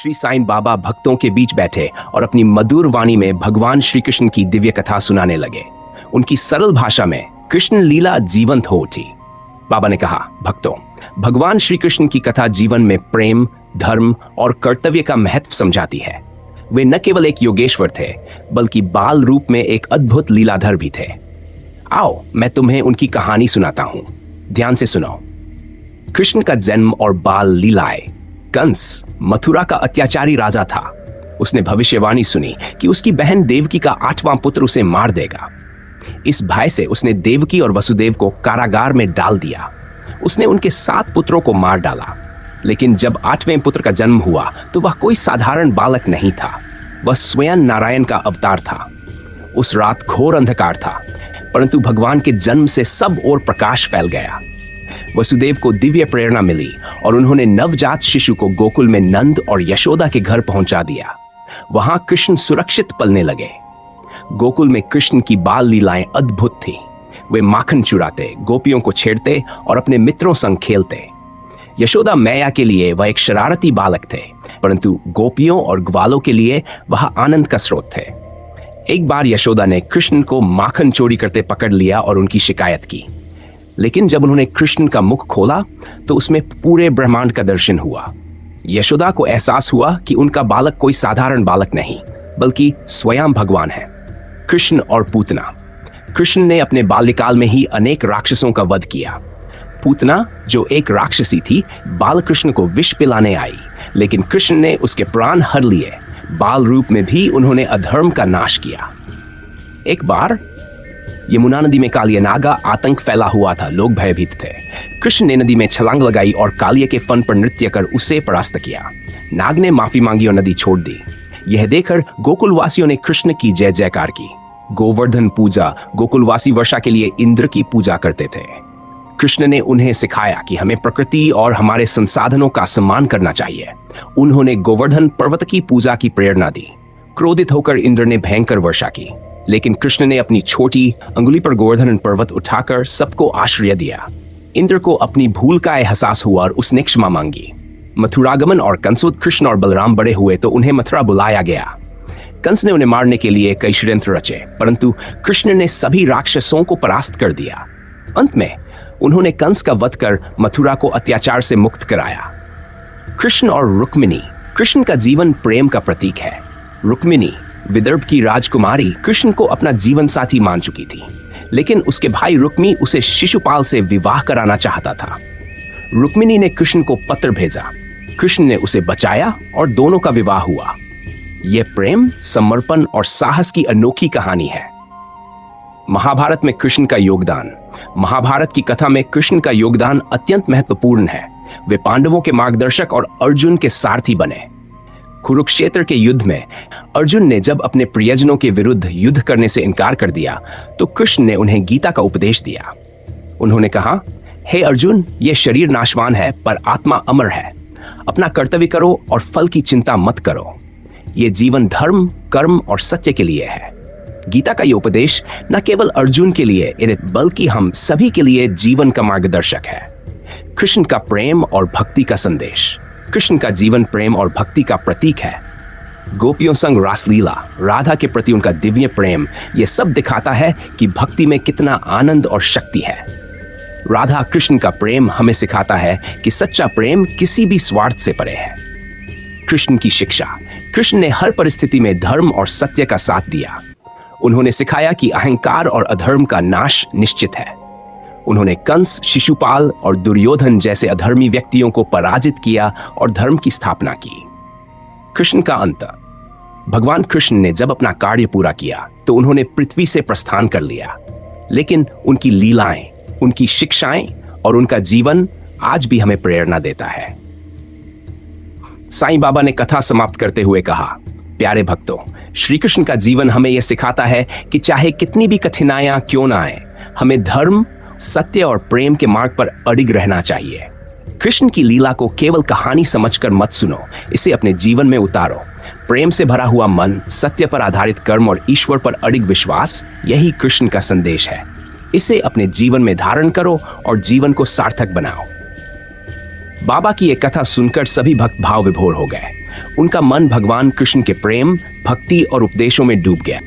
श्री साईं बाबा भक्तों के बीच बैठे और अपनी मधुर वाणी में भगवान श्री कृष्ण की दिव्य कथा सुनाने लगे। उनकी सरल भाषा में कृष्ण लीला जीवंत हो उठी। बाबा ने कहा, भक्तों, भगवान श्री कृष्ण की कथा जीवन में प्रेम, धर्म और कर्तव्य का महत्व समझाती है। वे न केवल एक योगेश्वर थे, बल्कि बाल रूप में एक अद्भुत लीलाधर भी थे। आओ, मैं तुम्हें उनकी कहानी सुनाता हूं। ध्यान से सुनो। कृष्ण का जन्म और बाल लीलाएं। कंस मथुरा का अत्याचारी राजा था। उसने भविष्यवाणी सुनी कि उसकी बहन देवकी का 8वां पुत्र उसे मार देगा। इस भय से उसने देवकी और वसुदेव को कारागार में डाल दिया। उसने उनके 7 पुत्रों को मार डाला। लेकिन जब 8वें पुत्र का जन्म हुआ तो वह कोई साधारण बालक नहीं था, वह स्वयं नारायण का अवतार था। उस रात घोर अंधकार था, परंतु भगवान के जन्म से सब ओर प्रकाश फैल गया। वसुदेव को दिव्य प्रेरणा मिली और उन्होंने नवजात शिशु को गोकुल में नंद और यशोदा के घर पहुंचा दिया। वहां कृष्ण सुरक्षित पलने लगे। गोकुल में कृष्ण की बाल लीलाएं अद्भुत थी। वे माखन चुराते, गोपियों को छेड़ते और अपने मित्रों संग खेलते। यशोदा मैया के लिए वह एक शरारती बालक थे, परंतु गोपियों और ग्वालों के लिए वह आनंद का स्रोत थे। एक बार यशोदा ने कृष्ण को माखन चोरी करते पकड़ लिया और उनकी शिकायत की। लेकिन जब उन्होंने कृष्ण का मुख खोला तो उसमें पूरे ब्रह्मांड का दर्शन हुआ। यशोदा को एहसास हुआ कि उनका बालक कोई साधारण बालक नहीं, बल्कि स्वयं भगवान है। कृष्ण और पूतना। कृष्ण ने अपने बाल्यकाल में ही अनेक राक्षसों का वध किया। पूतना, जो एक राक्षसी थी, बालकृष्ण को विष पिलाने आई, लेकिन कृष्ण ने उसके प्राण हर लिए। बाल रूप में भी उन्होंने अधर्म का नाश किया। एक बार यमुना नदी में कालिया नागा आतंक फैला हुआ था। लोग भयभीत थे। कृष्ण ने नदी में छलांग लगाई और कालिया के फन पर नृत्य कर उसे परास्त किया। नाग ने माफी मांगी और नदी छोड़ दी। यह देखकर गोकुलवासियों ने कृष्ण की जय जयकार की। गोवर्धन पूजा। गोकुलवासी वर्षा के लिए इंद्र की पूजा करते थे। कृष्ण ने उन्हें सिखाया कि हमें प्रकृति और हमारे संसाधनों का सम्मान करना चाहिए। उन्होंने गोवर्धन पर्वत की पूजा की प्रेरणा दी। क्रोधित होकर इंद्र ने भयंकर वर्षा की, लेकिन कृष्ण ने अपनी छोटी अंगुली पर गोवर्धन पर्वत उठाकर सबको आश्रय दिया। इंद्र को अपनी भूल का एहसास हुआ और उसने क्षमा मांगी। मथुरागमन और कंसोद कृष्ण और बलराम बड़े हुए तो उन्हें मथुरा बुलाया गया। कंस ने उन्हें मारने के लिए कई षड्यंत्र रचे, परंतु कृष्ण ने सभी राक्षसों को परास्त कर दिया। अंत में उन्होंने कंस का वध कर मथुरा को अत्याचार से मुक्त कराया। कृष्ण और रुक्मिणी। कृष्ण का जीवन प्रेम का प्रतीक है। रुक्मिणी विदर्भ की राजकुमारी कृष्ण को अपना जीवन साथी मान चुकी थी, लेकिन उसके भाई रुक्मी उसे शिशुपाल से विवाह कराना चाहता था। रुक्मिणी ने कृष्ण को पत्र भेजा। कृष्ण ने उसे बचाया और दोनों का विवाह हुआ। यह प्रेम, समर्पण और साहस की अनोखी कहानी है। महाभारत में कृष्ण का योगदान। महाभारत की कथा में कृष्ण का योगदान अत्यंत महत्वपूर्ण है। वे पांडवों के मार्गदर्शक और अर्जुन के सारथी बने। कुरुक्षेत्र के युद्ध में अर्जुन ने जब अपने प्रियजनों के विरुद्ध युद्ध करने से इनकार कर दिया तो कृष्ण ने उन्हें गीता का उपदेश दिया। उन्होंने कहा, हे अर्जुन, यह शरीर नाशवान है पर आत्मा अमर है। अपना कर्तव्य करो और फल की चिंता मत करो। यह जीवन धर्म, कर्म और सत्य के लिए है। गीता का यह उपदेश न केवल अर्जुन के लिए बल्कि हम सभी के लिए जीवन का मार्गदर्शक है। कृष्ण का प्रेम और भक्ति का संदेश। कृष्ण का जीवन प्रेम और भक्ति का प्रतीक है। गोपियों संग रासलीला, राधा के प्रति उनका दिव्य प्रेम, यह सब दिखाता है कि भक्ति में कितना आनंद और शक्ति है। राधा कृष्ण का प्रेम हमें सिखाता है कि सच्चा प्रेम किसी भी स्वार्थ से परे है। कृष्ण की शिक्षा। कृष्ण ने हर परिस्थिति में धर्म और सत्य का साथ दिया। उन्होंने सिखाया कि अहंकार और अधर्म का नाश निश्चित है। उन्होंने कंस, शिशुपाल और दुर्योधन जैसे अधर्मी व्यक्तियों को पराजित किया और धर्म की स्थापना की। कृष्ण का अंत। भगवान कृष्ण ने जब अपना कार्य पूरा किया तो उन्होंने पृथ्वी से प्रस्थान कर लिया, लेकिन उनकी लीलाएं, उनकी शिक्षाएं और उनका जीवन आज भी हमें प्रेरणा देता है। साईं बाबा ने कथा समाप्त करते हुए कहा, प्यारे भक्तों, श्री कृष्ण का जीवन हमें यह सिखाता है कि चाहे कितनी भी कठिनाइयां क्यों ना आए, हमें धर्म, सत्य और प्रेम के मार्ग पर अडिग रहना चाहिए। कृष्ण की लीला को केवल कहानी समझकर मत सुनो, इसे अपने जीवन में उतारो। प्रेम से भरा हुआ मन, सत्य पर आधारित कर्म और ईश्वर पर अडिग विश्वास, यही कृष्ण का संदेश है। इसे अपने जीवन में धारण करो और जीवन को सार्थक बनाओ। बाबा की यह कथा सुनकर सभी भक्त भाव विभोर हो गए। उनका मन भगवान कृष्ण के प्रेम, भक्ति और उपदेशों में डूब गया।